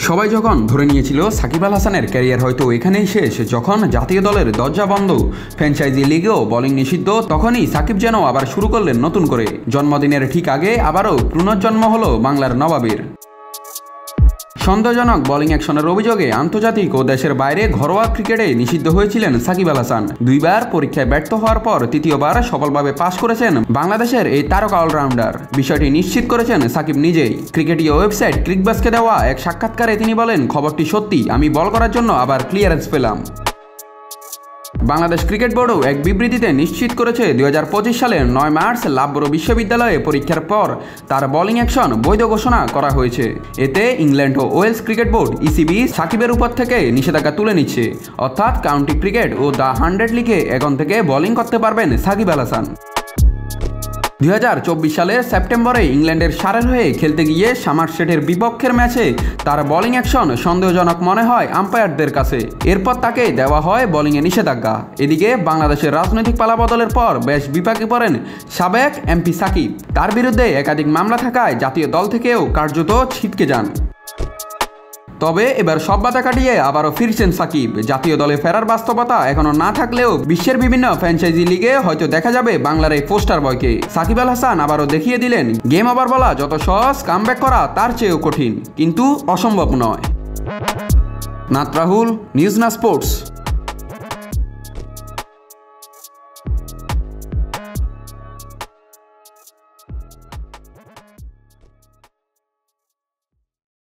সবাই যখন ধরে নিয়েছিল সাকিব আল হাসানের ক্যারিয়ার হয়তো এখানেই শেষ, যখন জাতীয় দলের দরজা বন্ধ, ফ্র্যাঞ্চাইজি লিগেও বোলিং নিষিদ্ধ, তখনই সাকিব যেন আবার শুরু করলেন নতুন করে। জন্মদিনের ঠিক আগে আবারও পুনর্জন্ম হলো বাংলার নবাবের। সন্দেহজনক বোলিং অ্যাকশনের অভিযোগে আন্তর্জাতিক ও দেশের বাইরে ঘরোয়া ক্রিকেটে নিষিদ্ধ হয়েছিলেন সাকিব আল হাসান। দুইবার পরীক্ষায় ব্যর্থ হওয়ার পর তৃতীয়বার সফলভাবে পাশ করেছেন বাংলাদেশের এই তারকা অলরাউন্ডার। বিষয়টি নিশ্চিত করেছেন সাকিব নিজেই। ক্রিকেটীয় ওয়েবসাইট ক্রিকবাসকে দেওয়া এক সাক্ষাৎকারে তিনি বলেন, খবরটি সত্যি, আমি বল করার জন্য আবার ক্লিয়ারেন্স পেলাম। বাংলাদেশ ক্রিকেট বোর্ডও এক বিবৃতিতে নিশ্চিত করেছে 2025 সালের 9 মার্চ লাভবরো বিশ্ববিদ্যালয়ে পরীক্ষার পর তার বোলিং অ্যাকশন বৈধ ঘোষণা করা হয়েছে। এতে ইংল্যান্ড ও ওয়েলস ক্রিকেট বোর্ড ইসিবি সাকিবের উপর থেকে নিষেধাজ্ঞা তুলে নিচ্ছে, অর্থাৎ কাউন্টি ক্রিকেট ও দ্য 100 লিগে এখন থেকে বোলিং করতে পারবেন সাকিব আল হাসান। 2024 সালের সেপ্টেম্বরে ইংল্যান্ডের সারের হয়ে খেলতে গিয়ে সামারসেটের বিপক্ষের ম্যাচে তার বোলিং অ্যাকশন সন্দেহজনক মনে হয় আম্পায়ারদের কাছে। এরপর তাকে দেওয়া হয় বোলিংয়ে নিষেধাজ্ঞা। এদিকে বাংলাদেশের রাজনৈতিক পালাবদলের পর বেশ বিপাকে পড়েন সাবেক এমপি সাকিব। তার বিরুদ্ধে একাধিক মামলা থাকায় জাতীয় দল থেকেও কার্যত ছিটকে যান। তবে এবার সব বাধা কাটিয়ে আবারও ফিরছেন সাকিব। জাতীয় দলে ফেরার বাস্তবতা এখনো না থাকলেও বিশ্বের বিভিন্ন ফ্র্যাঞ্চাইজি লিগে হয়তো দেখা যাবে বাংলার এই পোস্টার বয়কে। সাকিব আল হাসান আবারও দেখিয়ে দিলেন, গেম ওভার বলা যত সহজ, কামব্যাক করা তার চেয়েও কঠিন, কিন্তু অসম্ভব নয়। নাত রাহুল, নিউজ না স্পোর্টস।